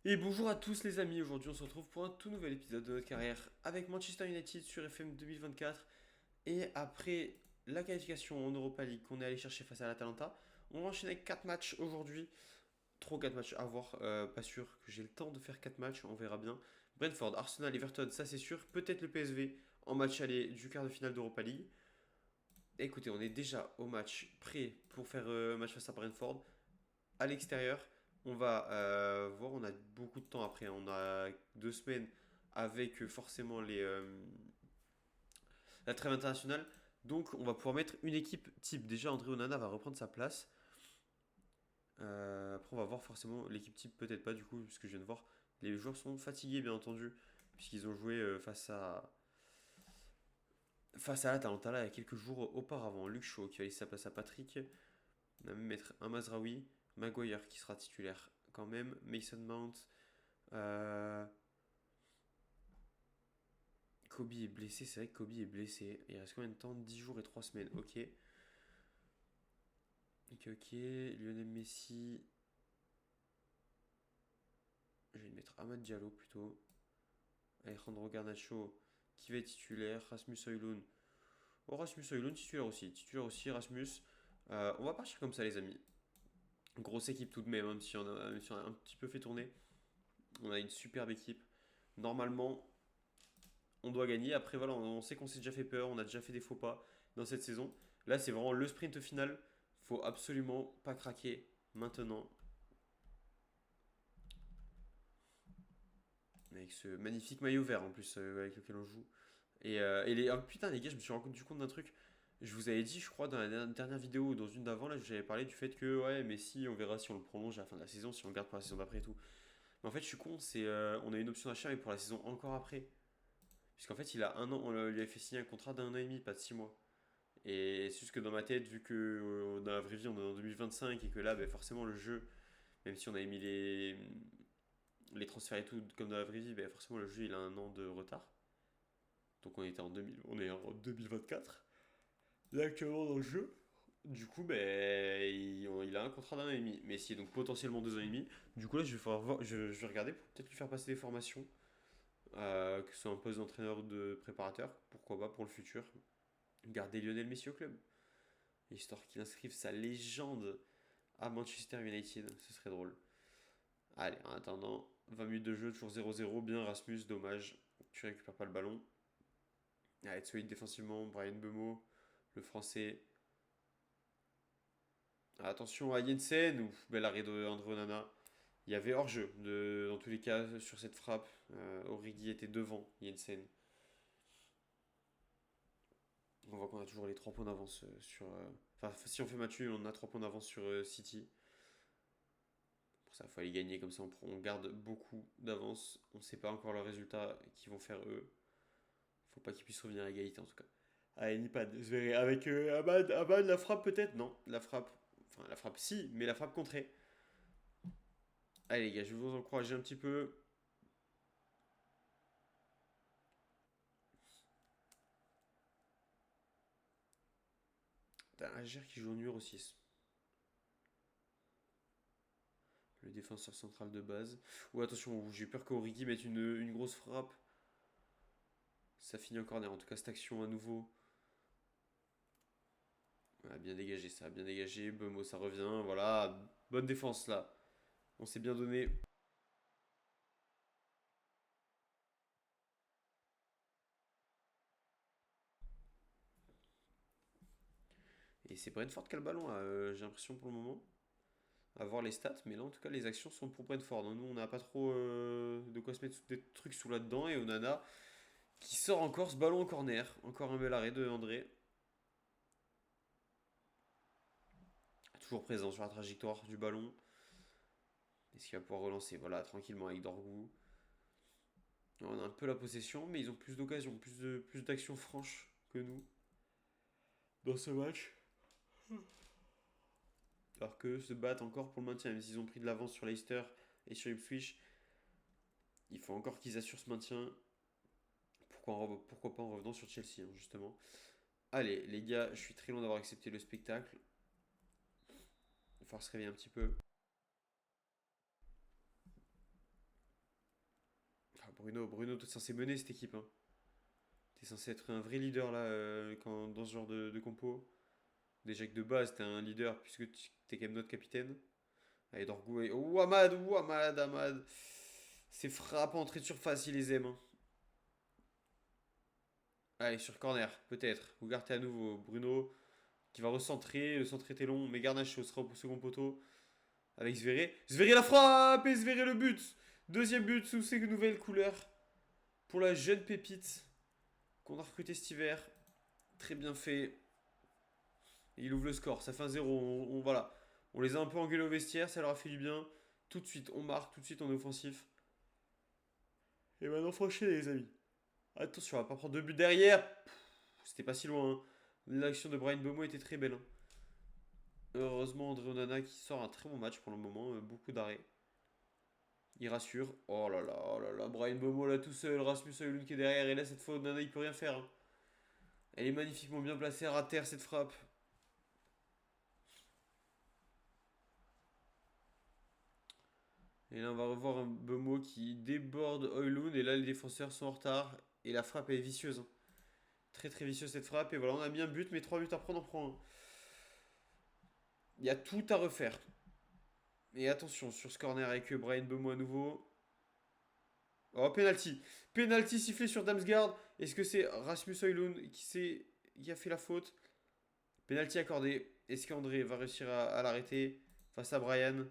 Et bonjour à tous les amis, aujourd'hui on se retrouve pour un tout nouvel épisode de notre carrière avec Manchester United sur FM 2024. Et après la qualification en Europa League qu'on est allé chercher face à l'Atalanta, on va enchaîner 4 matchs aujourd'hui. Trop 4 matchs à voir, pas sûr que j'ai le temps de faire 4 matchs, on verra bien. Brentford, Arsenal, Everton, ça c'est sûr. Peut-être le PSV en match aller du quart de finale d'Europa League. Écoutez, on est déjà au match prêt pour faire match face à Brentford à l'extérieur. On va voir, on a beaucoup de temps après. On a 2 semaines avec forcément la trêve internationale. Donc on va pouvoir mettre une équipe type. Déjà, André Onana va reprendre sa place. Après, on va voir forcément l'équipe type, peut-être pas du coup, puisque je viens de voir. Les joueurs sont fatigués, bien entendu, puisqu'ils ont joué face à l'Atalanta là, il y a quelques jours auparavant. Luke Shaw qui va laisser sa place à Patrick. On va même mettre un Mazraoui. Maguire qui sera titulaire quand même. Mason Mount. Euh, Kobe est blessé, c'est vrai que Kobe est blessé. Il reste combien de temps? 10 jours et 3 semaines, ok. Ok, ok. Lionel Messi. Je vais mettre Amad Diallo plutôt. Alejandro Garnacho qui va être titulaire. Rasmus Højlund. Oh, Rasmus Højlund titulaire aussi. Titulaire aussi, Rasmus. On va partir comme ça, les amis. Grosse équipe tout de même, même si on a un petit peu fait tourner. On a une superbe équipe. Normalement, on doit gagner. Après, voilà, on sait qu'on s'est déjà fait peur, on a déjà fait des faux pas dans cette saison. Là, c'est vraiment le sprint final. Faut absolument pas craquer maintenant. Avec ce magnifique maillot vert en plus avec lequel on joue. Oh, putain, les gars, je me suis rendu compte d'un truc. Je vous avais dit, je crois, dans la dernière vidéo ou dans une d'avant, là, j'avais parlé du fait que, ouais, mais si, on verra si on le prolonge à la fin de la saison, si on le garde pour la saison d'après et tout. Mais en fait, je suis con, on a une option d'achat, mais pour la saison encore après. Puisqu'en fait, il a un an, on lui a fait signer un contrat d'un an et demi, pas de 6 mois. Et c'est juste que dans ma tête, vu que dans la vraie vie on est en 2025 et que là, ben, forcément le jeu, même si on avait mis les transferts et tout comme dans la vraie vie, ben, forcément le jeu il a un an de retard. Donc on est en 2024. Là actuellement dans le jeu. Du coup, ben, il a un contrat d'un an et demi. Mais si donc potentiellement 2 ans et demi. Du coup là je vais regarder pour peut-être lui faire passer des formations. Que ce soit un poste d'entraîneur ou de préparateur. Pourquoi pas pour le futur. Garder Lionel Messi au club. Histoire qu'il inscrive sa légende à Manchester United, ce serait drôle. Allez, en attendant, 20 minutes de jeu, toujours 0-0, bien Rasmus, dommage, tu récupères pas le ballon. Allez, être solide défensivement, Brian Bemo, le français. Attention à Jensen, ouf, bel arrêt de André Onana. Il y avait hors-jeu, dans tous les cas, sur cette frappe. Origi était devant Jensen. On voit qu'on a toujours les 3 points d'avance Enfin, si on fait match nul, on a 3 points d'avance sur City. Pour ça, il faut aller gagner, comme ça on garde beaucoup d'avance. On ne sait pas encore le résultat qu'ils vont faire eux. Faut pas qu'ils puissent revenir à égalité en tout cas. Allez, Nipad, je verrai. Avec Abad, la frappe peut-être. Non, la frappe. Enfin, la frappe si, mais la frappe contrée. Allez les gars, je vais vous encourager un petit peu. T'as un Ager qui joue au numéro 6. Le défenseur central de base. Ou attention, j'ai peur qu'Origi mette une grosse frappe. Ça finit en corner. En tout cas, cette action à nouveau. Ah, bien dégagé ça, bien dégagé. Bemo, ça revient. Voilà, bonne défense là. On s'est bien donné. Et c'est Brentford qui a le ballon, là, j'ai l'impression pour le moment. À voir les stats, mais là en tout cas les actions sont pour Brentford, hein. Nous on n'a pas trop de quoi se mettre des trucs sous là-dedans. Et Onana qui sort encore ce ballon en corner. Encore un bel arrêt de André. Toujours présent sur la trajectoire du ballon. Est-ce qu'il va pouvoir relancer? Voilà, tranquillement avec Dorgu. On a un peu la possession, mais ils ont plus d'occasions, plus d'actions franches que nous dans ce match. Alors que se battent encore pour le maintien, même s'ils ont pris de l'avance sur Leicester et sur Ipswich. Il faut encore qu'ils assurent ce maintien. Pourquoi pas en revenant sur Chelsea, hein, justement. Allez, les gars, je suis très loin d'avoir accepté le spectacle. Il va falloir se réveiller un petit peu. Bruno, t'es censé mener cette équipe, hein. T'es censé être un vrai leader là dans ce genre de compo. Déjà que de base, t'es un leader puisque t'es quand même notre capitaine. Allez, Dorgou et. Oh, Ahmad. Ces frappes en entrée de surface, il les aime, hein. Allez, sur corner, peut-être. Ugarte à nouveau. Bruno qui va recentrer. Le centre était long, mais Garnacho sera au second poteau avec Zveré. Zveré la frappe et Zveré le but. Deuxième but sous ces nouvelles couleurs pour la jeune pépite qu'on a recruté cet hiver. Très bien fait. Et il ouvre le score, ça fait un 0. Voilà. On les a un peu engueulés au vestiaire, ça leur a fait du bien. Tout de suite, on marque, tout de suite, on est offensif. Et maintenant, faut enchaîner, les amis. Attention, on va pas prendre deux buts derrière. C'était pas si loin, hein. L'action de Brian Bomo était très belle, hein. Heureusement, André Onana qui sort un très bon match pour le moment, beaucoup d'arrêts. Il rassure. Oh là là, Brian Bomo là tout seul, Rasmus Højlund qui est derrière, et là cette fois Onana il peut rien faire, hein. Elle est magnifiquement bien placée à terre cette frappe. Et là, on va revoir un Bemo qui déborde Højlund. Et là, les défenseurs sont en retard. Et la frappe est vicieuse, hein. Très très vicieuse cette frappe. Et voilà, on a mis un but, mais 3 buts à prendre, on prend un. Il y a tout à refaire. Et attention, sur ce corner avec Brian Bemo à nouveau. Oh, penalty. Penalty sifflé sur Damsgaard. Est-ce que c'est Rasmus Højlund qui a fait la faute? Penalty accordé. Est-ce qu'André va réussir à l'arrêter face à Brian?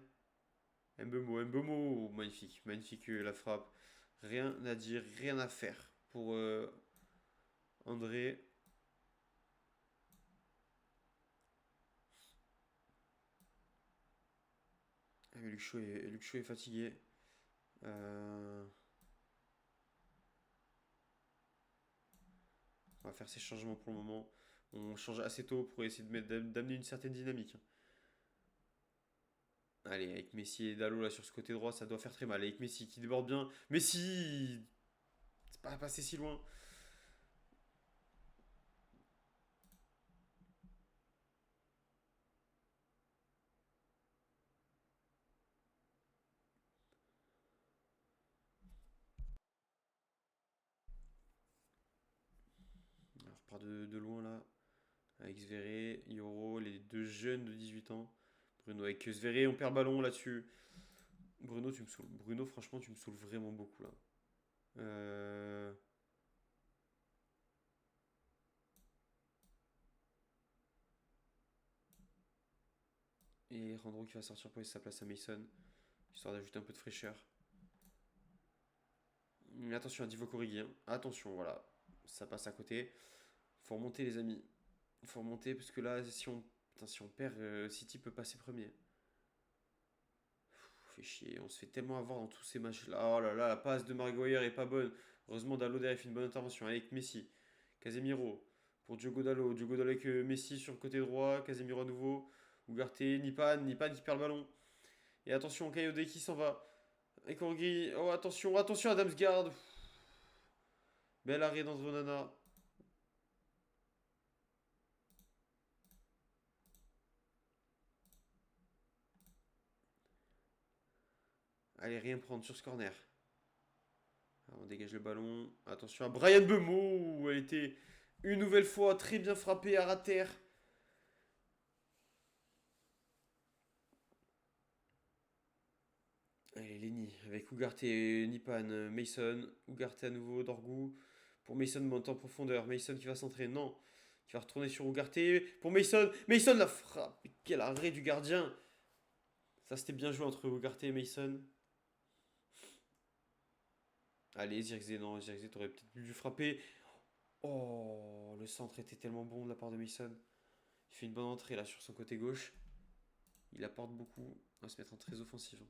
Mbemo, magnifique, magnifique la frappe. Rien à dire, rien à faire pour André. Ah, mais Luke Shaw est fatigué. Euh, on va faire ces changements pour le moment. On change assez tôt pour essayer d'amener une certaine dynamique. Allez, avec Messi et Dalot là sur ce côté droit, ça doit faire très mal. Avec Messi qui déborde bien. Messi, c'est pas passé si loin. Alors, on repart de loin là. Avec Zveré, Yoro, les deux jeunes de 18 ans. Bruno avec Zveré, on perd le ballon là-dessus. Bruno, tu me saoules. Bruno, franchement, tu me saoules vraiment beaucoup là. Euh, Et Randro qui va sortir pour laisser sa place à Mason, histoire d'ajouter un peu de fraîcheur. Mais attention à Divock Origi, hein. Attention, voilà. Ça passe à côté. Faut remonter, les amis. Faut remonter, parce que là, si on perd, City peut passer premier. Fait chier, on se fait tellement avoir dans tous ces matchs-là. Oh là là, la passe de Maguire est pas bonne. Heureusement, Dalot derrière fait une bonne intervention avec Messi. Casemiro pour Diogo Dalot. Diogo Dalot avec Messi sur le côté droit. Casemiro à nouveau. Ugarte, Nipan qui perd le ballon. Et attention, Kayode qui s'en va. Et Korgi. Oh, attention à Damsgaard. Bel arrêt d'André Onana. Allez, rien prendre sur ce corner. Alors, on dégage le ballon. Attention à Brian Bemo. Elle était une nouvelle fois très bien frappée à terre. Allez, Lenny avec Ugarte, Nipan, Mason. Ugarte à nouveau, Dorgu. Pour Mason, monte en profondeur. Mason qui va centrer. Non. Qui va retourner sur Ugarte. Pour Mason. Mason la frappe. Quel arrêt du gardien. Ça, c'était bien joué entre Ugarte et Mason. Allez, Zirkzee, non, Zirkzee, t'aurais peut-être dû frapper. Oh, le centre était tellement bon de la part de Mason. Il fait une bonne entrée là sur son côté gauche. Il apporte beaucoup. On va se mettre en très offensif, hein.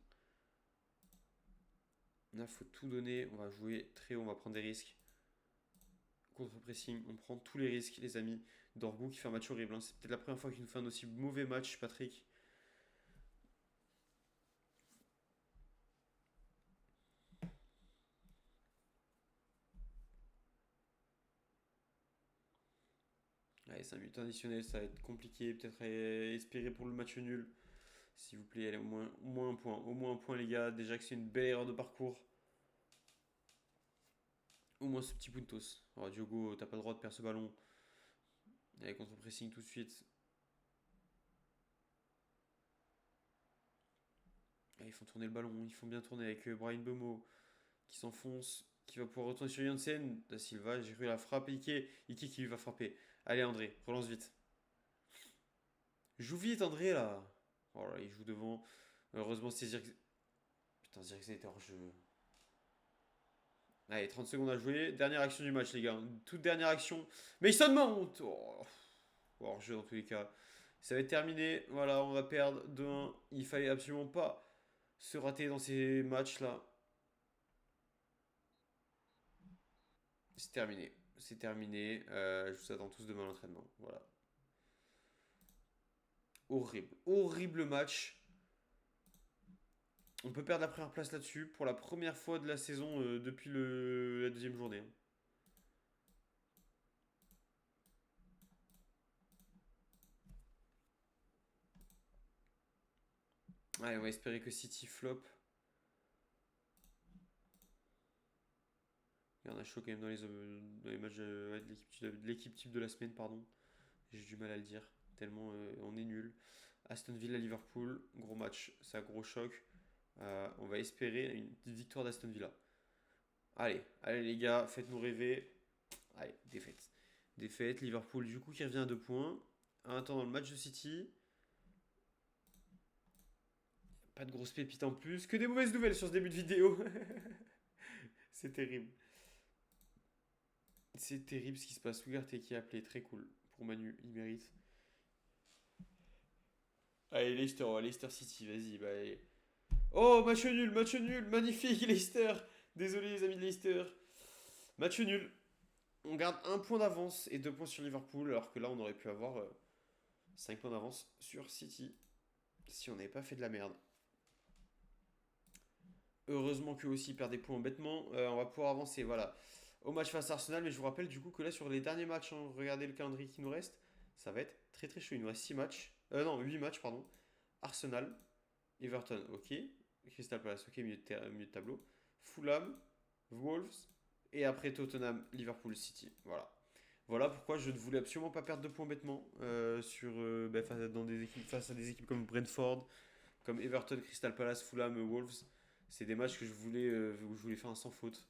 Là, faut tout donner. On va jouer très haut, on va prendre des risques. Contre-pressing, on prend tous les risques, les amis. Dorgu qui fait un match horrible, hein. C'est peut-être la première fois qu'il nous fait un aussi mauvais match, Patrick. Allez, 5 minutes additionnelles, ça va être compliqué. Peut-être à espérer pour le match nul. S'il vous plaît, allez, au moins un point. Au moins un point, les gars. Déjà que c'est une belle erreur de parcours. Au moins ce petit puntos. Alors, Diogo, t'as pas le droit de perdre ce ballon. Allez, contre-pressing tout de suite. Ah, ils font tourner le ballon, ils font bien tourner avec Brian Bomo qui s'enfonce, qui va pouvoir retourner sur Janssen. Da Silva, j'ai cru la frappe. Ike qui lui va frapper. Allez, André, relance vite. Joue vite, André, là. Oh là, il joue devant. Heureusement, c'est Zirkzee. Putain, Zirkzee était hors jeu. Allez, 30 secondes à jouer. Dernière action du match, les gars. Toute dernière action. Mais il sonne monte. Oh, hors jeu dans tous les cas. Ça va être terminé. Voilà, on va perdre 2-1. Il fallait absolument pas se rater dans ces matchs-là. C'est terminé. C'est terminé. Je vous attends tous demain à l'entraînement. Voilà. Horrible. Horrible match. On peut perdre la première place là-dessus pour la première fois de la saison depuis la deuxième journée. Allez, on va espérer que City flop. Il y en a chaud quand même dans les matchs ouais, de l'équipe type de la semaine, pardon. J'ai du mal à le dire, tellement on est nul. Aston Villa Liverpool, gros match, c'est un gros choc. On va espérer une petite victoire d'Aston Villa. Allez, allez les gars, faites-nous rêver. Allez, défaite. Défaite, Liverpool du coup qui revient à 2 points. En attendant le match de City, pas de grosses pépites en plus. Que des mauvaises nouvelles sur ce début de vidéo. C'est terrible. C'est terrible ce qui se passe. Ugarte qui a appelé, très cool. Pour Manu, il mérite. Allez, Leicester, Leicester City, vas-y. Bah, allez. Oh, match nul, magnifique Leicester. Désolé les amis de Leicester. Match nul. On garde un point d'avance et 2 points sur Liverpool, alors que là on aurait pu avoir 5 points d'avance sur City si on n'avait pas fait de la merde. Heureusement que aussi perd des points bêtement. On va pouvoir avancer, voilà, au match face à Arsenal. Mais je vous rappelle du coup que là sur les derniers matchs, hein, regardez le calendrier qui nous reste, ça va être très très chaud. Il nous reste 6 matchs. Non, 8 matchs, pardon. Arsenal, Everton, ok. Crystal Palace, ok, milieu de tableau. Fulham, Wolves, et après Tottenham, Liverpool, City. Voilà. Voilà pourquoi je ne voulais absolument pas perdre de points bêtement face à des équipes comme Brentford, comme Everton, Crystal Palace, Fulham, Wolves. C'est des matchs que où je voulais faire un sans faute.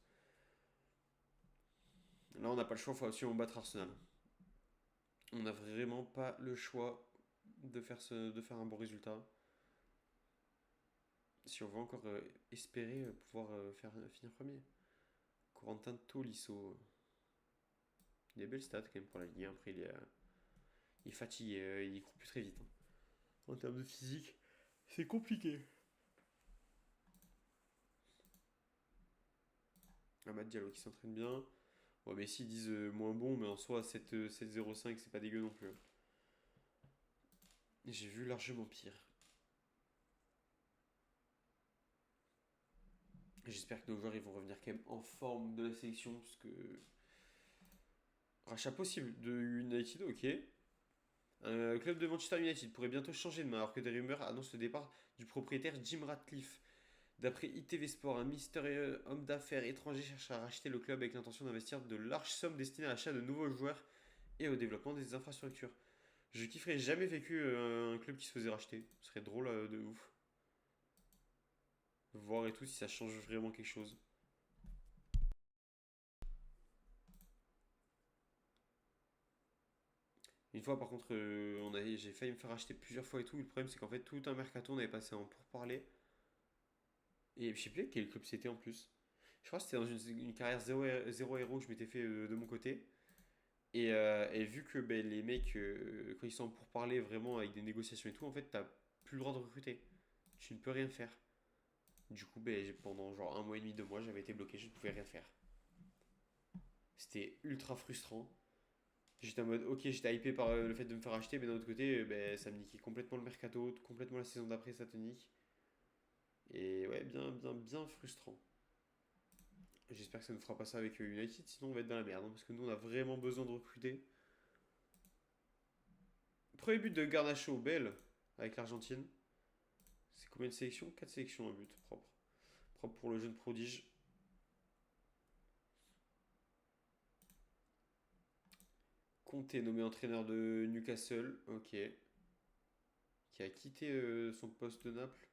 Là, on n'a pas le choix, il faut absolument battre Arsenal. On n'a vraiment pas le choix de faire un bon résultat. Si on veut encore espérer pouvoir finir premier. Corentin Tolisso. Des belles stats quand même pour la Ligue 1. Après, il est fatigué, il court plus très vite, hein. En termes de physique, c'est compliqué. Amad Diallo qui s'entraîne bien. Bon, mais s'ils disent moins bon, mais en soi, 7-0-5, c'est pas dégueu non plus. J'ai vu largement pire. J'espère que nos joueurs ils vont revenir quand même en forme de la sélection, parce que rachat possible de United, ok. Un club de Manchester United pourrait bientôt changer de main alors que des rumeurs annoncent le départ du propriétaire Jim Ratcliffe. D'après ITV Sport, un mystérieux homme d'affaires étranger cherche à racheter le club avec l'intention d'investir de larges sommes destinées à l'achat de nouveaux joueurs et au développement des infrastructures. Je kifferais jamais vécu un club qui se faisait racheter. Ce serait drôle de ouf. Voir et tout si ça change vraiment quelque chose. Une fois par contre, j'ai failli me faire acheter plusieurs fois et tout. Le problème c'est qu'en fait tout un mercato on avait passé en pourparler. Et je sais plus quel club c'était en plus. Je crois que c'était dans une carrière zéro héros que je m'étais fait de mon côté. Et vu que ben, les mecs, quand ils sont pour parler vraiment avec des négociations et tout, en fait, t'as plus le droit de recruter. Tu ne peux rien faire. Du coup, ben, pendant genre un mois et demi, 2 mois, j'avais été bloqué, je ne pouvais rien faire. C'était ultra frustrant. J'étais en mode, ok, j'étais hypé par le fait de me faire acheter, mais d'un autre côté, ben, ça me niquait complètement le mercato, complètement la saison d'après, ça te nique. Et ouais, bien, bien, bien frustrant. J'espère que ça ne fera pas ça avec United, sinon on va être dans la merde, hein, parce que nous, on a vraiment besoin de recruter. Premier but de Garnacho, belle, avec l'Argentine. C'est combien de sélections? 4 sélections, un but propre. Propre pour le jeune prodige. Conte nommé entraîneur de Newcastle, ok. Qui a quitté son poste de Naples.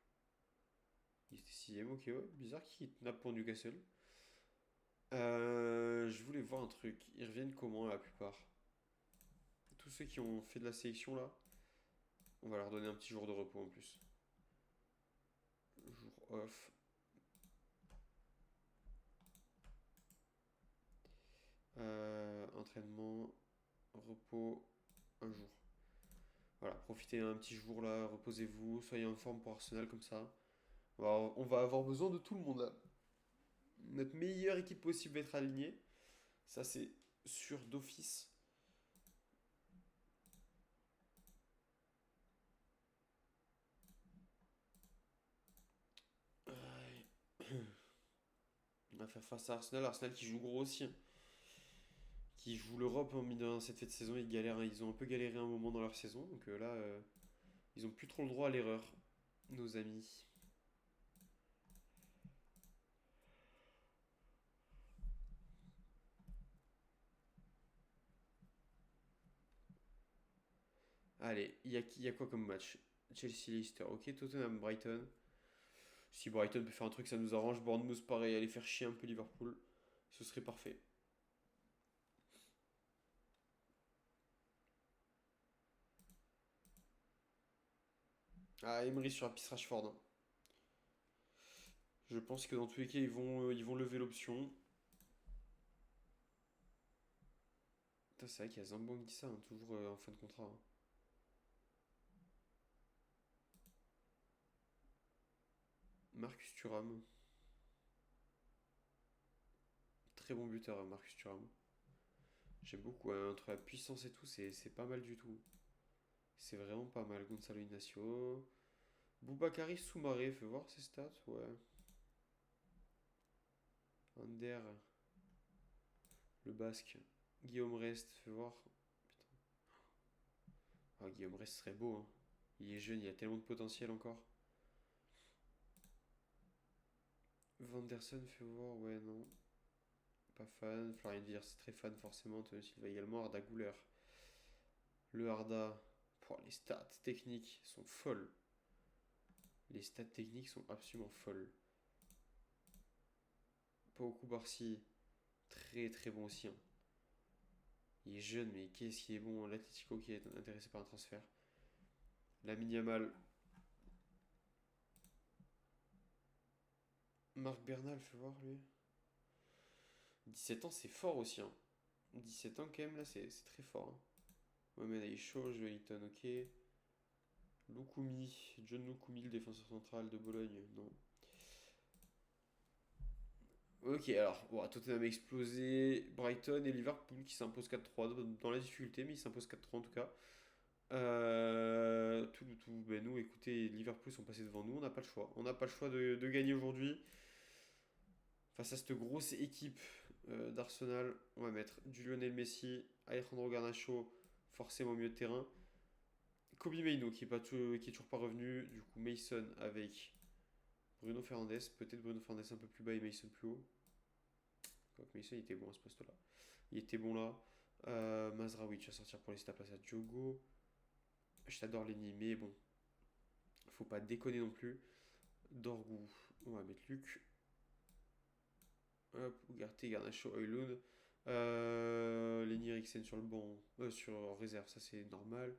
Il était sixième, ok, ouais. Bizarre qu'il quitte Naples pour Newcastle. Je voulais voir un truc. Ils reviennent comment la plupart? Tous ceux qui ont fait de la sélection là, on va leur donner un petit jour de repos en plus. Jour off. Entraînement, repos, un jour. Voilà, profitez un petit jour là, reposez-vous, soyez en forme pour Arsenal comme ça. On va avoir besoin de tout le monde là. Notre meilleure équipe possible va être alignée. Ça c'est sûr d'office. On va faire face à Arsenal. Arsenal qui joue gros aussi, hein. Qui joue l'Europe en dans cette fête de saison. Ils galèrent, hein. Ils ont un peu galéré un moment dans leur saison. Donc là, ils ont plus trop le droit à l'erreur, nos amis. Allez, il y a quoi comme match? Chelsea-Leicester, ok. Tottenham-Brighton. Si Brighton peut faire un truc, ça nous arrange. Bournemouth, pareil, aller faire chier un peu Liverpool. Ce serait parfait. Ah, Emery sur la piste Rashford, hein. Je pense que dans tous les cas, ils vont lever l'option. Putain, c'est vrai qu'il y a Zambangissa, hein, toujours en fin de contrat, hein. Marcus Thuram. Très bon buteur, hein, Marcus Thuram. J'aime beaucoup, hein, entre la puissance et tout, c'est pas mal du tout. C'est vraiment pas mal. Gonzalo Ignacio. Boubakari Soumaré, fais voir ses stats, ouais. Ander, le basque. Guillaume Rest, fais voir. Putain. Ah, Guillaume Rest serait beau, hein. Il est jeune, il a tellement de potentiel encore. Vanderson, fais voir, ouais, non. Pas fan. Florian Wirtz, c'est très fan forcément. Antonio Silva également. Arda Güler. Le Arda. Oh, les stats techniques sont folles. Les stats techniques sont absolument folles. Pau Barcy, très très bon aussi, hein. Il est jeune, mais qu'est-ce qu'il est bon. L'Atletico qui est intéressé par un transfert. Lamine Yamal. Marc Bernal, fais voir lui. 17 ans, c'est fort aussi, hein. 17 ans, quand même, là, c'est très fort, hein. Mohamed Aïcho, Joeliton, ok. Lukumi, John Lukumi, le défenseur central de Bologne, non. Ok, alors, bon, Tottenham a explosé. Brighton et Liverpool qui s'imposent 4-3 dans la difficulté, mais ils s'imposent 4-3 en tout cas. Ben nous, écoutez, Liverpool sont passés devant nous, on n'a pas le choix. On n'a pas le choix de gagner aujourd'hui. Face à cette grosse équipe d'Arsenal, on va mettre du Lionel Messi, Alejandro Garnacho, forcément au milieu de terrain. Kobe Mainoo qui est toujours pas revenu. Du coup, Mason avec Bruno Fernandes. Peut-être Bruno Fernandes un peu plus bas et Mason plus haut. Quoique Mason il était bon à ce poste-là. Il était bon là. Mazraoui va sortir pour laisser la place à Diogo. Je t'adore Lenny, mais bon, faut pas déconner non plus. Dorgu, on va mettre Luc. Hop, Ugarte, Garnacho, Højlund. Lenny Eriksen sur le banc, sur réserve, ça c'est normal.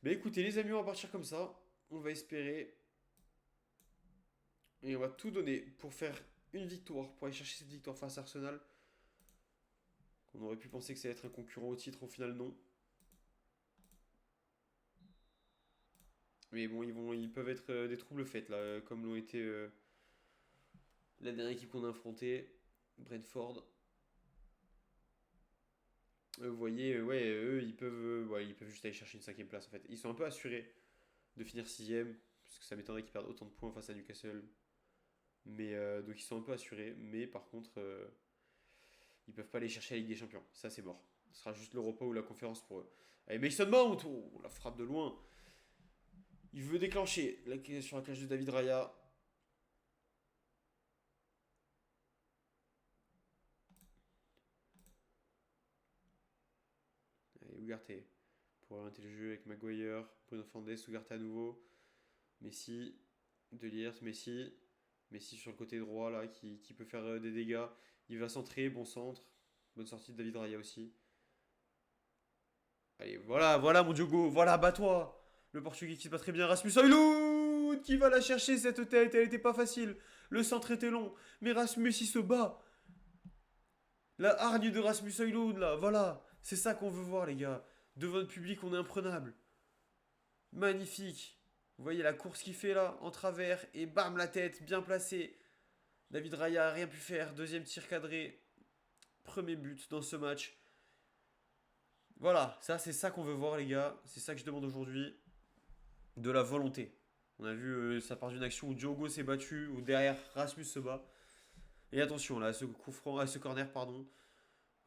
Mais écoutez, les amis, on va partir comme ça. On va espérer. Et on va tout donner pour faire une victoire, pour aller chercher cette victoire face à Arsenal. On aurait pu penser que ça allait être un concurrent au titre, au final non. Mais bon, ils peuvent être des troubles faits là, comme l'ont été la dernière équipe qu'on a affrontée, Brentford. Vous voyez, ouais, eux, ils peuvent juste aller chercher une cinquième place en fait. Ils sont un peu assurés de finir sixième, parce que ça m'étonnerait qu'ils perdent autant de points face à Newcastle. Mais donc ils sont un peu assurés, mais par contre, ils peuvent pas aller chercher la Ligue des Champions. Ça, c'est mort. Ce sera juste l'Europa ou la conférence pour eux. Allez, Mason Mount, oh, la frappe de loin. Il veut déclencher sur la cage de David Raya. Ugarte pour orienter le jeu avec Maguire, Bruno Fernandes, Ugarte à nouveau, Messi, De Ligt, Messi, Messi sur le côté droit là qui peut faire des dégâts. Il va centrer, bon centre, bonne sortie de David Raya aussi. Allez, voilà, voilà mon Diogo, voilà, bats-toi. Le Portugais qui se bat très bien, Rasmus Højlund qui va la chercher cette tête, elle était pas facile. Le centre était long, mais Rasmus il se bat. La hargne de Rasmus Højlund là, voilà. C'est ça qu'on veut voir les gars. Devant le public, on est imprenable. Magnifique. Vous voyez la course qu'il fait là, en travers, et bam, la tête, bien placée. David Raya a rien pu faire. Deuxième tir cadré. Premier but dans ce match. Voilà, ça c'est ça qu'on veut voir les gars. C'est ça que je demande aujourd'hui. De la volonté. On a vu, ça part d'une action où Diogo s'est battu, où derrière Rasmus se bat. Et attention là, à ce coup franc, à ce corner, pardon.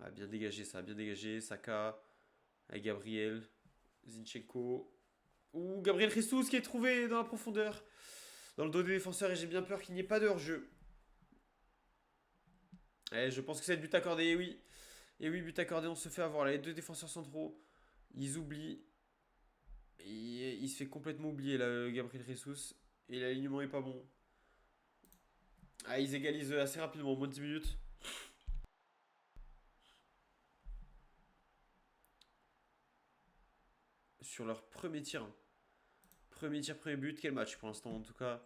Ah, bien dégagé ça, bien dégagé. Saka, avec Gabriel, Zinchenko. Ou Gabriel Jesus qui est trouvé dans la profondeur. Dans le dos des défenseurs et j'ai bien peur qu'il n'y ait pas de hors-jeu. Je pense que c'est le but accordé, et oui. Et oui, but accordé, on se fait avoir. Là, les deux défenseurs centraux, ils oublient. Il se fait complètement oublier, là, Gabriel Jesus. Et l'alignement est pas bon. Ah, ils égalisent assez rapidement, au moins de 10 minutes. Sur leur premier tir. Premier tir, premier but. Quel match pour l'instant, en tout cas.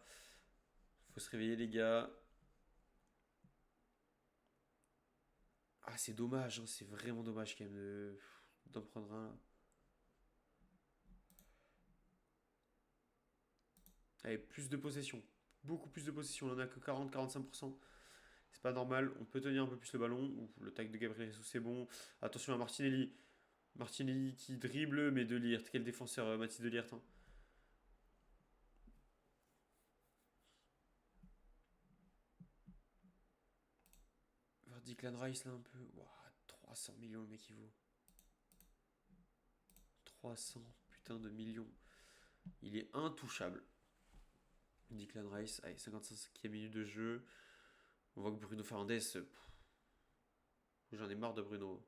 Faut se réveiller, les gars. Ah, c'est dommage, hein, c'est vraiment dommage quand même d'en prendre un là. Allez, plus de possession. Beaucoup plus de possession. On en a que 40-45%. C'est pas normal. On peut tenir un peu plus le ballon. Ouh, le tac de Gabriel Jesus, c'est bon. Attention à Martinelli. Martinelli qui dribble, mais De Ligt. Quel défenseur, Mathis De Ligt. Hein. Declan Rice là un peu. Ouah, 300 millions le mec il vaut. 300 putain de millions. Il est intouchable. Declan Rice, allez, 55e minute de jeu. On voit que Bruno Fernandes, j'en ai marre de Bruno.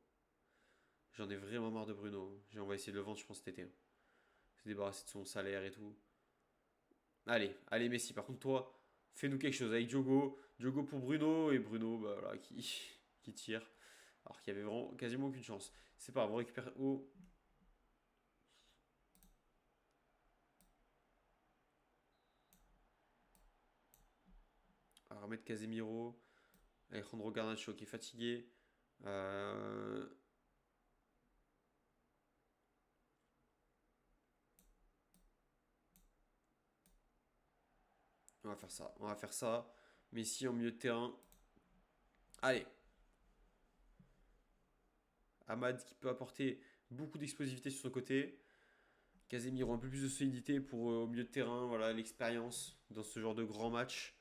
J'en ai vraiment marre de Bruno. On va essayer de le vendre, je pense, cet été. Se débarrasser de son salaire et tout. Allez, allez Messi. Par contre, toi, fais-nous quelque chose avec Diogo. Diogo pour Bruno et Bruno, bah voilà, qui tire. Alors qu'il y avait vraiment quasiment aucune chance. C'est pas grave, on récupère haut. On va remettre Casemiro. Alejandro Garnacho qui est fatigué. Euh, On va faire ça. On va faire ça. Messi en milieu de terrain. Allez. Ahmad qui peut apporter beaucoup d'explosivité sur son côté. Casemiro un peu plus de solidité pour au milieu de terrain. Voilà, l'expérience dans ce genre de grand match.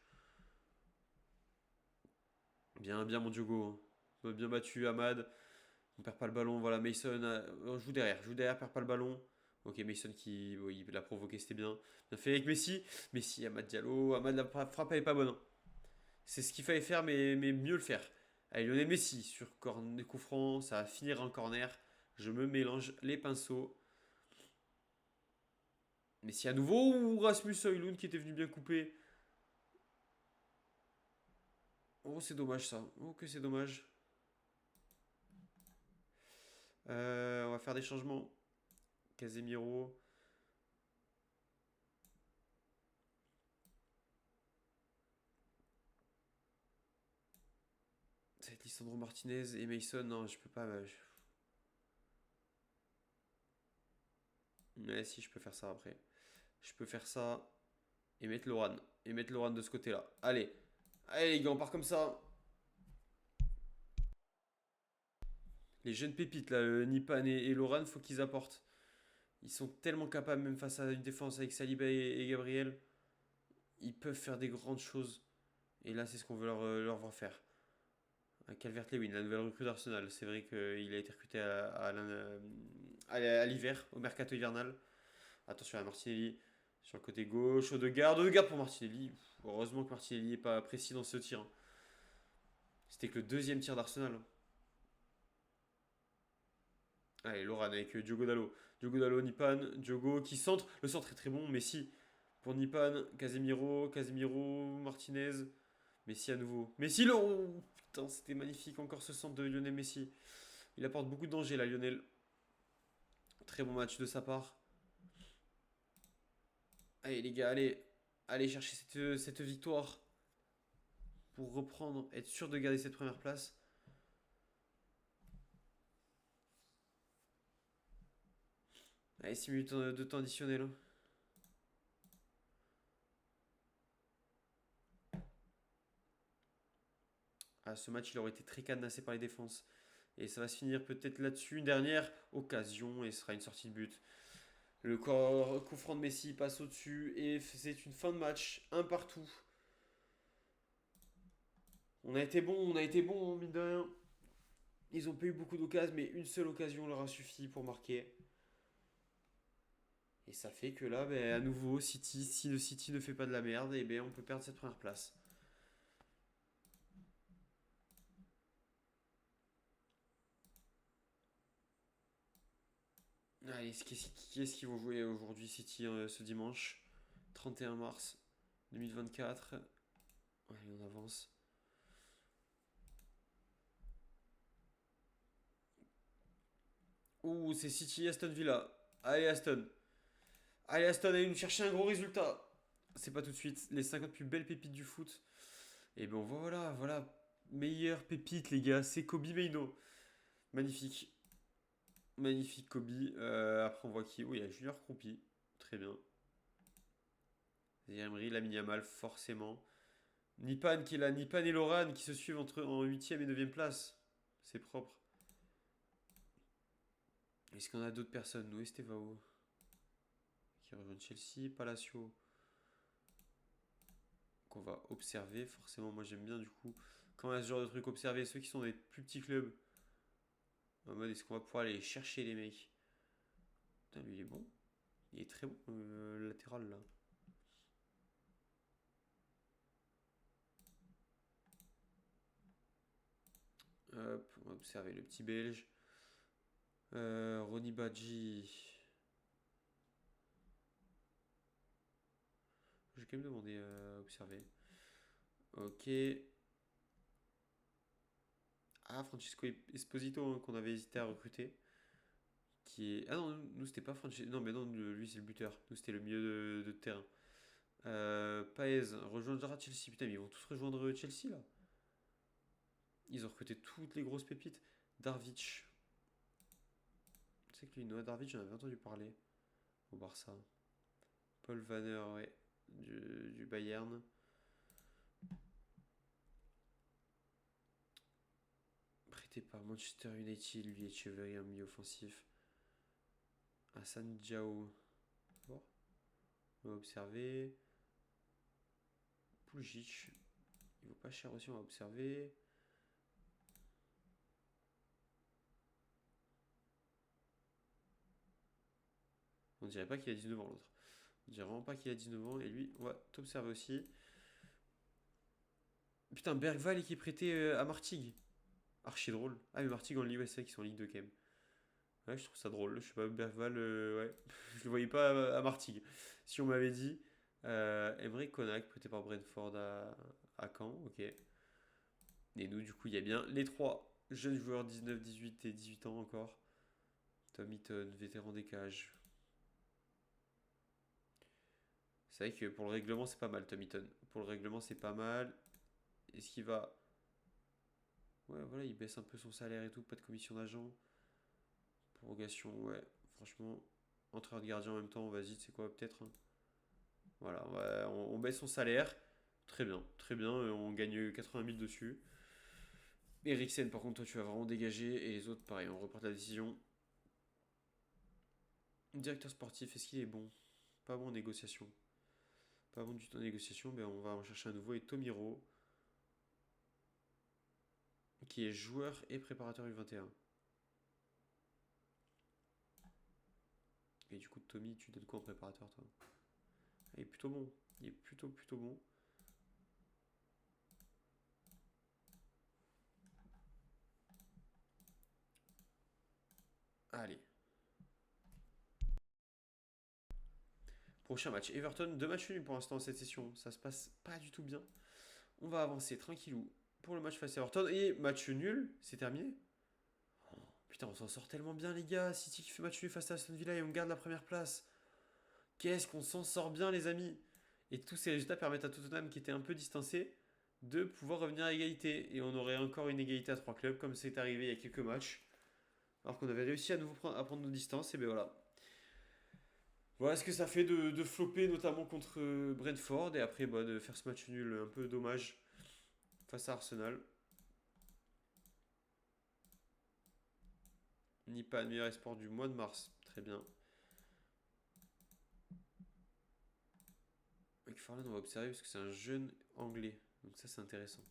Bien, bien mon Diogo. Hein. Bien battu Ahmad. On perd pas le ballon. Voilà, Mason joue derrière. Joue derrière, perd pas le ballon. Ok, Mason qui il l'a provoqué, c'était bien. Bien fait avec Messi. Messi, Ahmad Diallo. Ahmad, la frappe, elle est pas bonne. Hein. C'est ce qu'il fallait faire, mais mieux le faire. Allez, Lionel Messi sur coup franc, ça va finir en corner. Je me mélange les pinceaux. Messi à nouveau ou Rasmus Højlund qui était venu bien couper. Oh, c'est dommage ça. Oh, que c'est dommage. On va faire des changements. Casemiro. Ça va être Lisandro Martinez et Mason. Non, je peux pas. Mais si, je peux faire ça après. Je peux faire ça et mettre Loran. Et mettre Loran de ce côté-là. Allez. Allez les gars, on part comme ça. Les jeunes pépites là, Nipan et Loran, faut qu'ils apportent. Ils sont tellement capables, même face à une défense avec Saliba et Gabriel. Ils peuvent faire des grandes choses. Et là, c'est ce qu'on veut leur voir faire. Calvert-Lewin, la nouvelle recrue d'Arsenal. C'est vrai qu'il a été recruté à l'hiver, au mercato hivernal. Attention à Martinelli sur le côté gauche. Odegaard pour Martinelli. Heureusement que Martinelli n'est pas précis dans ce tir. Hein. C'était que le deuxième tir d'Arsenal. Allez, Loran avec Diogo Dallo. Diogo Dallo, Nipan, Diogo qui centre. Le centre est très bon. Messi pour Nipan. Casemiro, Casemiro, Martinez. Messi à nouveau. Messi, le... oh, putain, c'était magnifique. Encore ce centre de Lionel Messi. Il apporte beaucoup de danger là, Lionel. Très bon match de sa part. Allez, les gars, allez. Allez chercher cette victoire. Pour reprendre, être sûr de garder cette première place. Allez, 6 minutes de temps additionnel. Hein. Ah, ce match, il aurait été très cadenassé par les défenses. Et ça va se finir peut-être là-dessus. Une dernière occasion et ce sera une sortie de but. Le coup franc de Messi passe au-dessus et c'est une fin de match. Un partout. On a été bon, mine de rien. Ils ont pas eu beaucoup d'occasions, mais une seule occasion leur a suffi pour marquer. Et ça fait que là, ben, à nouveau, City, si le City ne fait pas de la merde, et ben, on peut perdre cette première place. Allez, qui est-ce qu'ils vont jouer aujourd'hui City ce dimanche 31 mars 2024. Allez, on avance. Ouh, c'est City Aston Villa. Allez Aston. Allez Aston, allez nous chercher un gros résultat. C'est pas tout de suite. Les 50 plus belles pépites du foot. Et ben voilà, voilà. Meilleure pépite les gars, c'est Kobe Maino. Magnifique. Magnifique Kobe. Après on voit qui. Oui, il y a Junior Croupi. Très bien. Emery, Lamine Yamal, forcément. Nipan qui est là, Nipan et Loran qui se suivent en 8ème et 9ème place. C'est propre. Est-ce qu'on a d'autres personnes? Nous, Estevao qui rejoint Chelsea, Palacio qu'on va observer. Forcément, moi j'aime bien du coup quand on a ce genre de truc observer ceux qui sont des plus petits clubs. En mode, est-ce qu'on va pouvoir aller chercher les mecs? Putain, lui il est bon. Il est très bon, le latéral là. Hop, on va observer le petit belge. Ronny Badji. Je vais quand même demander à observer. Ok. Ah, Francisco Esposito hein, qu'on avait hésité à recruter. Qui est... Ah non, nous c'était pas Francisco. Non, mais non, lui c'est le buteur. Nous c'était le milieu de terrain. Paez rejoindra Chelsea. Putain, mais ils vont tous rejoindre Chelsea là. Ils ont recruté toutes les grosses pépites. Darvic. Tu sais que lui, Noah Darvic, j'en avais entendu parler au Barça. Paul Vanner, ouais, du Bayern. Prêté par Manchester United, lui, Echeverry, un milieu offensif. Hassan Diao. Bon, on va observer. Puljic. Il vaut pas cher aussi, on va observer. On dirait pas qu'il a 19 ans l'autre. On dirait vraiment pas qu'il a 19 ans. Et lui, on va t'observer aussi. Putain, Bergval qui est prêté à Martigues. Archi drôle. Ah, mais Martigues en Ligue, ouais, c'est vrai qu'ils sont en Ligue 2 quand même. Ouais, je trouve ça drôle. Je sais pas, Bergval, ouais. Je le voyais pas à Martigues. Si on m'avait dit. Emre Konak, prêté par Brentford à Caen, ok. Et nous, du coup, il y a bien les trois jeunes joueurs 19, 18 et 18 ans encore. Tom Eaton, vétéran des cages. C'est vrai que pour le règlement, c'est pas mal, Tom Eaton. Pour le règlement, c'est pas mal. Est-ce qu'il va. Ouais, voilà, il baisse un peu son salaire et tout, pas de commission d'agent. Prorogation, ouais, franchement. Entraîneur de gardien en même temps, vas-y, c'est quoi, peut-être. Hein. Voilà, ouais, on baisse son salaire. Très bien, on gagne 80 000 dessus. Eriksen, par contre, toi, tu vas vraiment dégager. Et les autres, pareil, on reporte la décision. Directeur sportif, est-ce qu'il est bon? Pas bon en négociation. Pas bon du tout en négociation, mais on va en chercher un nouveau. Et Tomiro, qui est joueur et préparateur U21. Et du coup, Tommy, tu donnes quoi en préparateur, toi? Il est plutôt bon. Il est plutôt bon. Allez. Prochain match. Everton, 2 matchs nuls pour l'instant cette session. Ça se passe pas du tout bien. On va avancer tranquillou pour le match face à Everton. Et match nul, c'est terminé. Putain, on s'en sort tellement bien, les gars. City qui fait match nul face à Aston Villa et on garde la première place. Qu'est-ce qu'on s'en sort bien, les amis. Et tous ces résultats permettent à Tottenham, qui était un peu distancé, de pouvoir revenir à égalité. Et on aurait encore une égalité à 3 clubs, comme c'est arrivé il y a quelques matchs. Alors qu'on avait réussi à nouveau prendre nos distances. Et ben voilà. Voilà ce que ça fait de flopper, notamment contre Brentford. Et après, bah, de faire ce match nul un peu dommage face à Arsenal. Ni pas le meilleur espoir du mois de mars. Très bien. McFarlane, on va observer parce que c'est un jeune anglais. Donc ça, c'est intéressant.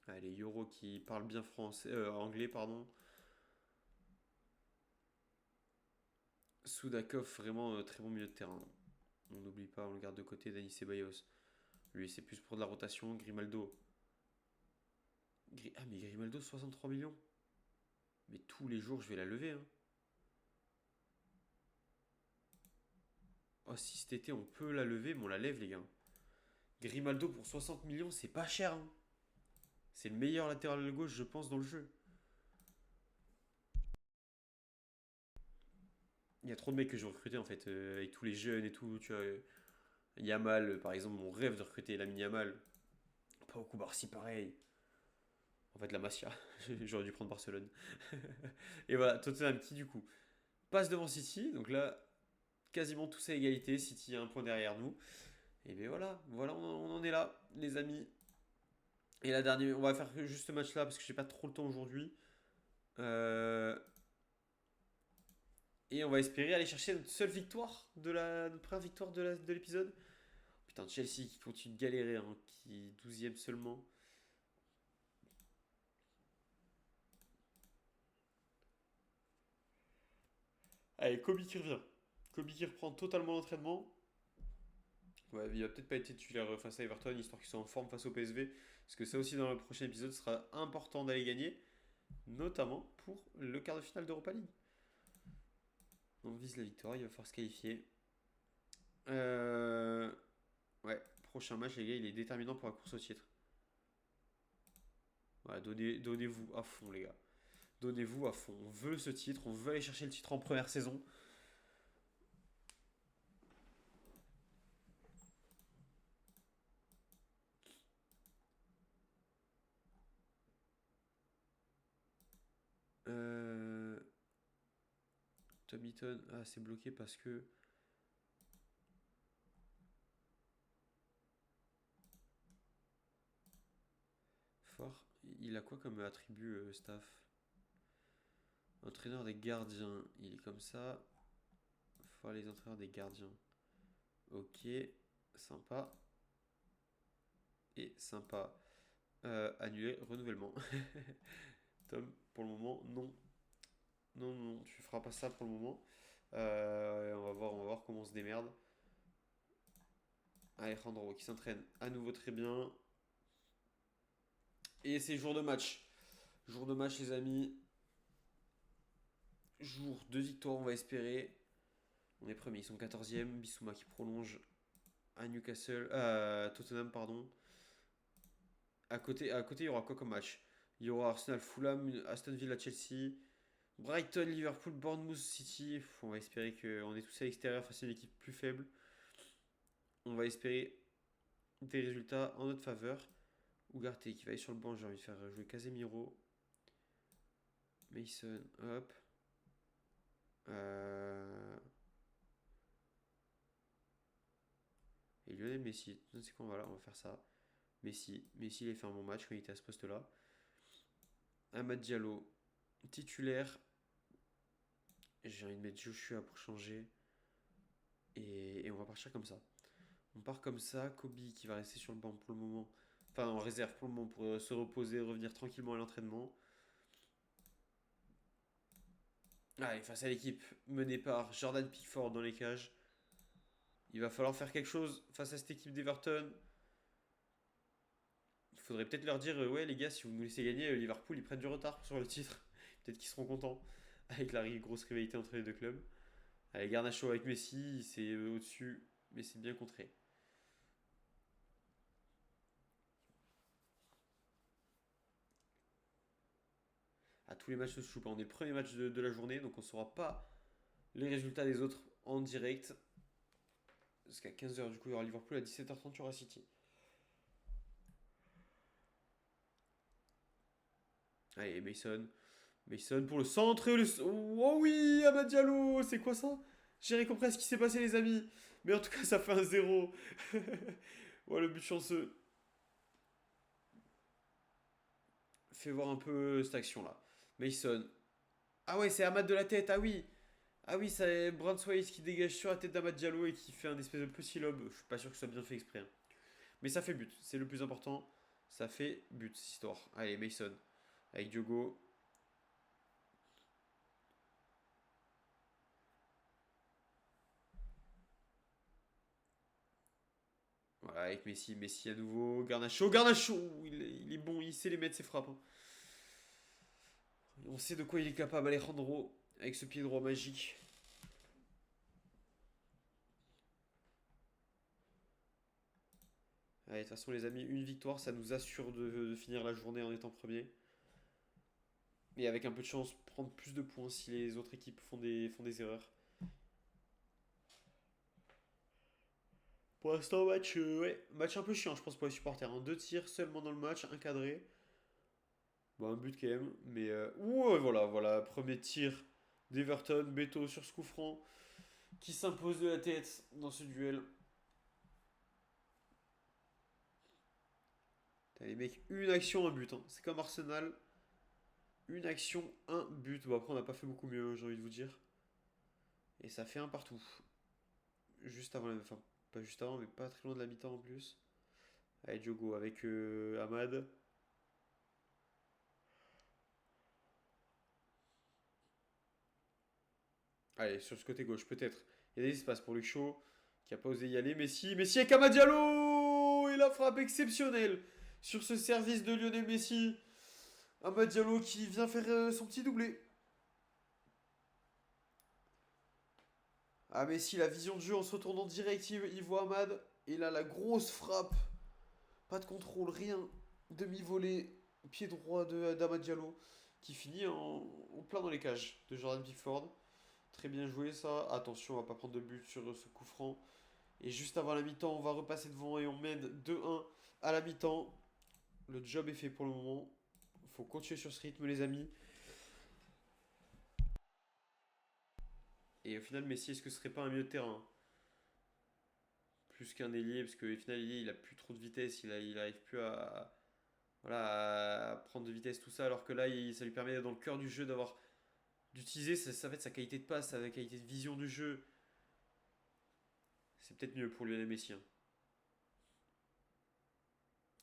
Ah, les Euro qui parlent bien français, anglais, pardon. Soudakov, vraiment très bon milieu de terrain. On n'oublie pas, on le garde de côté, Dani Ceballos. Lui, c'est plus pour de la rotation. Grimaldo. Ah, mais Grimaldo, 63 millions. Mais tous les jours, je vais la lever. Hein. Oh, si cet été, on peut la lever, mais on la lève, les gars. Grimaldo pour 60 millions, c'est pas cher. Hein. C'est le meilleur latéral gauche, je pense, dans le jeu. Il y a trop de mecs que j'ai recrutés, en fait, avec tous les jeunes et tout. Tu vois, Yamal, par exemple, mon rêve de recruter Lamine Yamal. Pas au Barcy, pareil. En fait, la Masia. J'aurais dû prendre Barcelone. Et voilà, Tottenham qui, du coup, passe devant City. Donc là, quasiment tous à égalité. City a un point derrière nous. Et bien voilà, on en est là, les amis. Et la dernière, on va faire juste ce match-là parce que j'ai pas trop le temps aujourd'hui. Euh, et on va espérer aller chercher notre seule victoire notre première victoire de l'épisode. Putain, Chelsea qui continue de galérer, hein, qui est 12e seulement. Allez, Kobe qui revient. Kobe qui reprend totalement l'entraînement. Ouais, il va peut-être pas être titulaire face à Everton, histoire qu'ils soient en forme face au PSV. Parce que ça aussi, dans le prochain épisode, sera important d'aller gagner. Notamment pour le quart de finale d'Europa League. On vise la victoire, il va falloir se qualifier. Euh, Ouais, prochain match, les gars, il est déterminant pour la course au titre. Ouais, donnez-vous à fond, les gars. Donnez-vous à fond. On veut ce titre, on veut aller chercher le titre en première saison. Euh... Tom Eaton, ah, c'est bloqué parce que. Fort. Il a quoi comme attribut, staff? Entraîneur des gardiens, il est comme ça. Faut les entraîneurs des gardiens. Ok, sympa. Et sympa. Annuler, renouvellement. Tom, pour le moment, non. Non, non, tu feras pas ça pour le moment. On va voir comment on se démerde. Alejandro qui s'entraîne à nouveau très bien. Et c'est jour de match. Jour de match, les amis. Jour de victoire, on va espérer. On est premier, ils sont 14e. Bissouma qui prolonge à Newcastle. À Tottenham, pardon. À côté, il y aura quoi comme match? Il y aura Arsenal, Fulham, Aston Villa, Chelsea, Brighton, Liverpool, Bournemouth, City. On va espérer qu'on est tous à l'extérieur face à une équipe plus faible. On va espérer des résultats en notre faveur. Ugarte qui va aller sur le banc, j'ai envie de faire jouer Casemiro. Mason, hop. Euh, Et Lionel Messi. C'est quoi, voilà, on va faire ça. Messi, il a fait un bon match quand il était à ce poste-là. Amad Diallo, titulaire. J'ai envie de mettre Joshua pour changer. Et on va partir comme ça. On part comme ça. Kobe qui va rester sur le banc pour le moment. Enfin, en réserve pour le moment pour se reposer, revenir tranquillement à l'entraînement. Allez, face à l'équipe menée par Jordan Pickford dans les cages. Il va falloir faire quelque chose face à cette équipe d'Everton. faudrait peut-être leur dire, ouais les gars, si vous nous laissez gagner, Liverpool, ils prennent du retard sur le titre. Peut-être qu'ils seront contents avec la grosse rivalité entre les deux clubs. Allez, Garnacho avec Messi, c'est au-dessus, mais c'est bien contré. À tous les matchs ne se jouent pas. On est le premier match de la journée, donc on ne saura pas les résultats des autres en direct. Parce qu'à 15h, du coup, il y aura Liverpool, à 17h30, il y aura City. Allez, Mason. Mason pour le centre et le. Oh oui, Amad Diallo, c'est quoi ça? J'ai compris ce qui s'est passé, les amis. Mais en tout cas, ça fait un 0. Ouais, le but chanceux. Fais voir un peu cette action-là. Mason. Ah ouais, c'est Amad de la tête, ah oui. Ah oui, c'est Bransweiss qui dégage sur la tête d'Amad Diallo et qui fait un espèce de petit lob. Je suis pas sûr que ce soit bien fait exprès, hein. Mais ça fait but, c'est le plus important. Ça fait but, cette histoire. Allez, Mason. Avec Diogo. Voilà, avec Messi. Messi à nouveau. Garnacho. Garnacho, il est bon, il sait les mettre, ses frappes, hein. On sait de quoi il est capable, Alejandro. Avec ce pied droit magique. Allez, de toute façon, les amis, une victoire, ça nous assure de finir la journée en étant premier. Et avec un peu de chance, prendre plus de points si les autres équipes font des erreurs. Pour l'instant, match, ouais, match un peu chiant, je pense, pour les supporters, hein. Deux tirs seulement dans le match, un cadré. Bon, un but quand même. Mais ouais, voilà. Premier tir d'Everton. Beto sur ce coup franc qui s'impose de la tête dans ce duel. T'as les mecs, une action, un but, hein. C'est comme Arsenal. Une action, un but. Bon, après, on n'a pas fait beaucoup mieux, hein, j'ai envie de vous dire. Et ça fait un partout. Juste avant la. Enfin, pas juste avant, mais pas très loin de la mi-temps en plus. Allez, Diogo avec Ahmad. Allez, sur ce côté gauche, peut-être. Il y a des espaces pour Luke Shaw qui a pas osé y aller. Messi avec Amad. Et la frappe exceptionnelle sur ce service de Lionel Messi. Amad Diallo qui vient faire son petit doublé. Ah, Messi, la vision de jeu en se retournant direct, il voit Amad. Et là, la grosse frappe. Pas de contrôle, rien. Demi-volée, pied droit d'Amad Diallo qui finit en plein dans les cages de Jordan Pickford. Très bien joué ça. Attention, on va pas prendre de but sur ce coup franc. Et juste avant la mi-temps, on va repasser devant et on mène 2-1 à la mi-temps. Le job est fait pour le moment. Faut continuer sur ce rythme, les amis. Et au final, Messi, est-ce que ce serait pas un milieu de terrain plus qu'un ailier? Parce qu'au final, l'ailier, il a plus trop de vitesse. Il arrive plus voilà, à prendre de vitesse, tout ça. Alors que là, ça lui permet d'être dans le cœur du jeu, d'utiliser ça fait sa qualité de passe, sa qualité de vision du jeu. C'est peut-être mieux pour Lionel Messi, hein.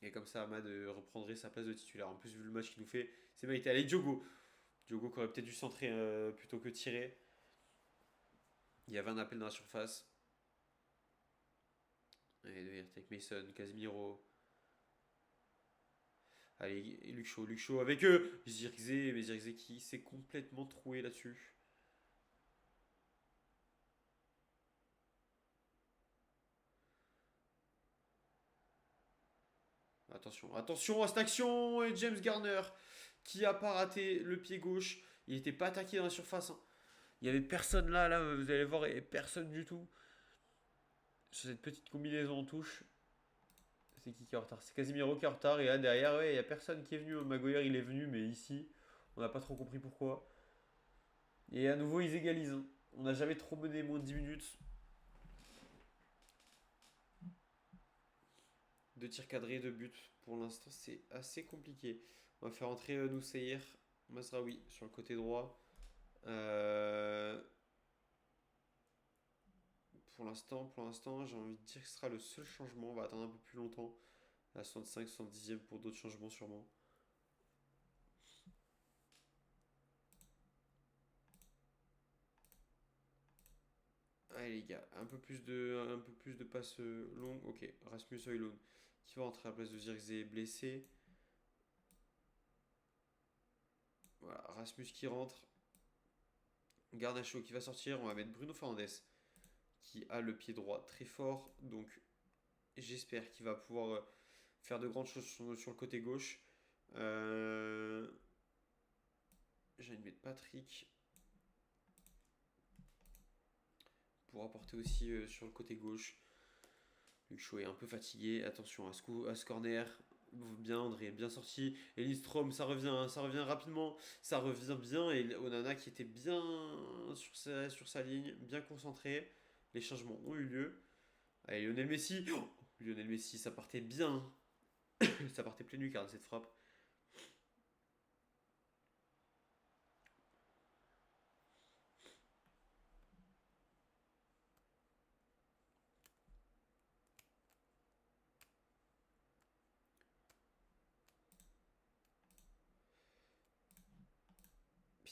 Et comme ça, Ahmad reprendrait sa place de titulaire. En plus, vu le match qu'il nous fait, c'est mérité. Allez, Diogo. Diogo qui aurait peut-être dû centrer plutôt que tirer. Il y avait un appel dans la surface. Allez, de avec Mason, Casemiro. Allez, et Luke Shaw avec eux. Zirkzee, mais Zirkzee qui s'est complètement troué là-dessus. Attention à cette action. Et James Garner qui a pas raté le pied gauche. Il n'était pas attaqué dans la surface, hein. Il y avait personne là, vous allez voir, il n'y avait personne du tout. Sur cette petite combinaison en touche. C'est qui est en retard? C'est Casemiro qui est en retard. Et là derrière, ouais, il n'y a personne qui est venu. Maguire il est venu, mais ici, on n'a pas trop compris pourquoi. Et à nouveau, ils égalisent, hein. On n'a jamais trop mené moins de 10 minutes. Deux tirs cadrés, deux buts. Pour l'instant, c'est assez compliqué. On va faire entrer Noussair Mazraoui sur le côté droit. Euh, pour l'instant, j'ai envie de dire que ce sera le seul changement. On va attendre un peu plus longtemps. À 65, 70e pour d'autres changements sûrement. Allez les gars, un peu plus de passes longues. Ok, Rasmus Højlund qui va rentrer à la place de Zirkzee blessé. Voilà, Rasmus qui rentre. Garnacho qui va sortir. On va mettre Bruno Fernandes qui a le pied droit très fort. Donc j'espère qu'il va pouvoir faire de grandes choses sur le côté gauche. J'ai envie de mettre Patrick pour apporter aussi sur le côté gauche. Luke Shaw est un peu fatigué. Attention à ce corner. Bien André, bien sorti. Et Lindstrom, ça revient rapidement. Ça revient bien. Et Onana qui était bien sur sa ligne, bien concentré. Les changements ont eu lieu. Allez, Lionel Messi. Oh, Lionel Messi, ça partait bien. Ça partait pleine lucarne cette frappe.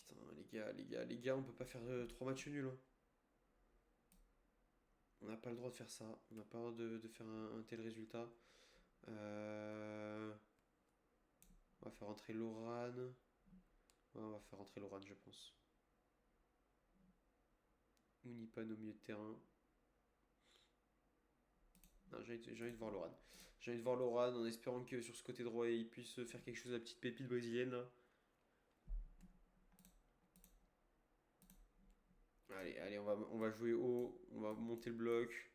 Putain, les gars, on peut pas faire 3 matchs nuls, hein. On n'a pas le droit de faire ça. On n'a pas le droit de faire un tel résultat. Euh, On va faire rentrer Loran. Ouais, on va faire rentrer Loran, je pense. Mounipan au milieu de terrain. Non, j'ai envie de voir Loran. J'ai envie de voir Loran en espérant que sur ce côté droit, il puisse faire quelque chose de la petite pépite brésilienne là. Allez, on va jouer haut. On va monter le bloc.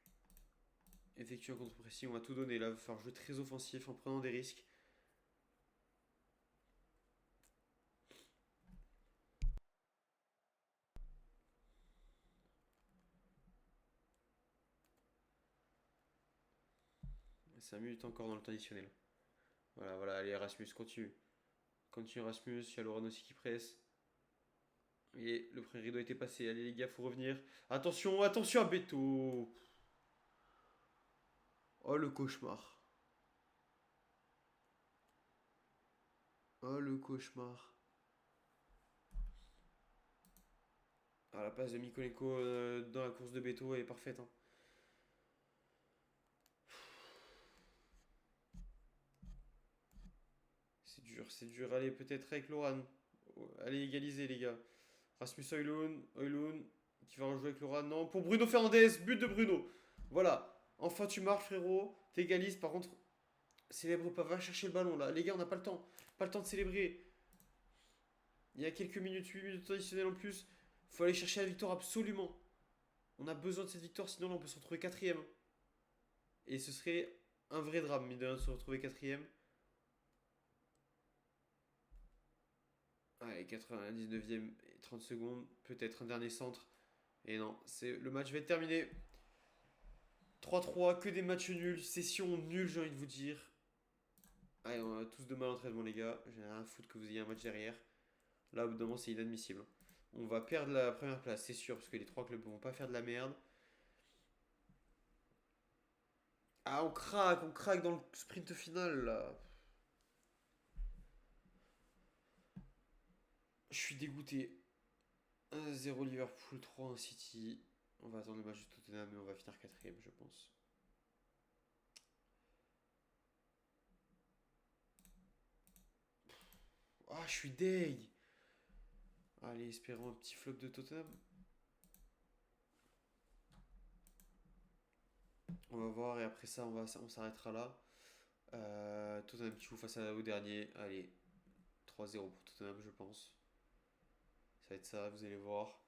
Effectuer un contre-pressing. On va tout donner là. Il va falloir jouer très offensif en prenant des risques. Et 5 minutes encore dans le temps additionnel. Voilà, allez, Erasmus, continue. Continue, Erasmus. Il y a Loran aussi qui presse. Et le premier rideau était passé. Allez, les gars, faut revenir. Attention, attention à Beto. Oh, le cauchemar. Oh, le cauchemar. Ah, la passe de Mikolenko dans la course de Beto est parfaite, hein. C'est dur, c'est dur. Allez, peut-être avec Loran. Allez, égaliser, les gars. Rasmus Højlund qui va rejouer avec Loran. Non, pour Bruno Fernandes, but de Bruno. Voilà. Enfin, tu marques, frérot. T'égalises. Par contre, célèbre pas. Va chercher le ballon, là. Les gars, on n'a pas le temps. Pas le temps de célébrer. Il y a quelques minutes, 8 minutes additionnelles en plus. Faut aller chercher la victoire absolument. On a besoin de cette victoire, sinon là, on peut se retrouver quatrième. Et ce serait un vrai drame, mine de rien, de se retrouver quatrième. Allez, 99e et 30 secondes. Peut-être un dernier centre. Et non, le match va être terminé. 3-3, que des matchs nuls. Session nulle, j'ai envie de vous dire. Allez, on a tous de mal entraînement, les gars. J'ai rien à foutre que vous ayez un match derrière. Là, au bout d'un moment, c'est inadmissible. On va perdre la première place, c'est sûr, parce que les 3 clubs vont pas faire de la merde. Ah, on craque dans le sprint final, là. Je suis dégoûté. 1-0 Liverpool, 3-1 City. On va attendre le match de Tottenham et on va finir quatrième, je pense. Ah, je suis deg. Allez, espérons un petit flop de Tottenham. On va voir et après ça, on s'arrêtera là. Tottenham qui joue au dernier. Allez, 3-0 pour Tottenham, je pense. Ça va être ça, vous allez voir.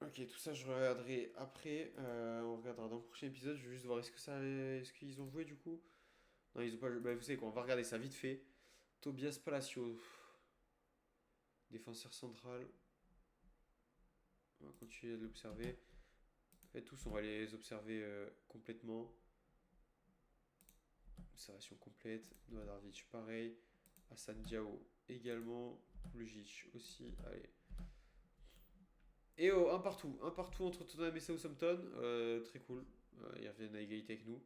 Ok, tout ça je regarderai après. On regardera dans le prochain épisode. Je vais juste voir est-ce qu'ils ont joué du coup. Non, ils ont pas joué. Bah, vous savez quoi, on va regarder ça vite fait. Tobias Palacio, défenseur central. On va continuer de l'observer. En fait, tous, on va les observer complètement. Observation complète. Noah Darvic, pareil. Hassan Diao également. Lujic aussi. Allez. Et oh, un partout entre Tottenham et Southampton. Très cool. Ils reviennent à égalité avec nous.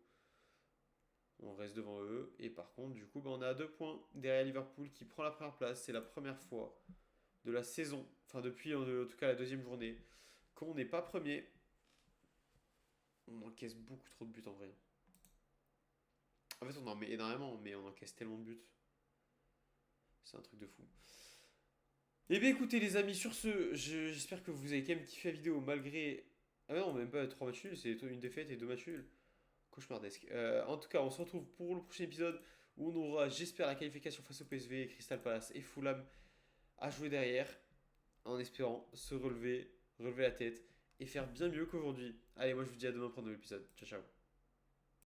On reste devant eux. Et par contre, du coup, bah, on est à 2 points derrière Liverpool qui prend la première place. C'est la première fois de la saison, enfin depuis en tout cas la deuxième journée, quand on n'est pas premier, on encaisse beaucoup trop de buts en vrai. En fait, on en met énormément, mais on encaisse tellement de buts. C'est un truc de fou. Eh bien écoutez les amis, sur ce, j'espère que vous avez quand même kiffé la vidéo malgré... Ah non, même pas 3 matchs nuls, c'est une défaite et 2 matchs nuls. Cauchemardesque. En tout cas, on se retrouve pour le prochain épisode où on aura, j'espère, la qualification face au PSV, Crystal Palace et Fulham à jouer derrière, en espérant se relever, relever la tête et faire bien mieux qu'aujourd'hui. Allez, moi je vous dis à demain pour un nouvel épisode. Ciao ciao.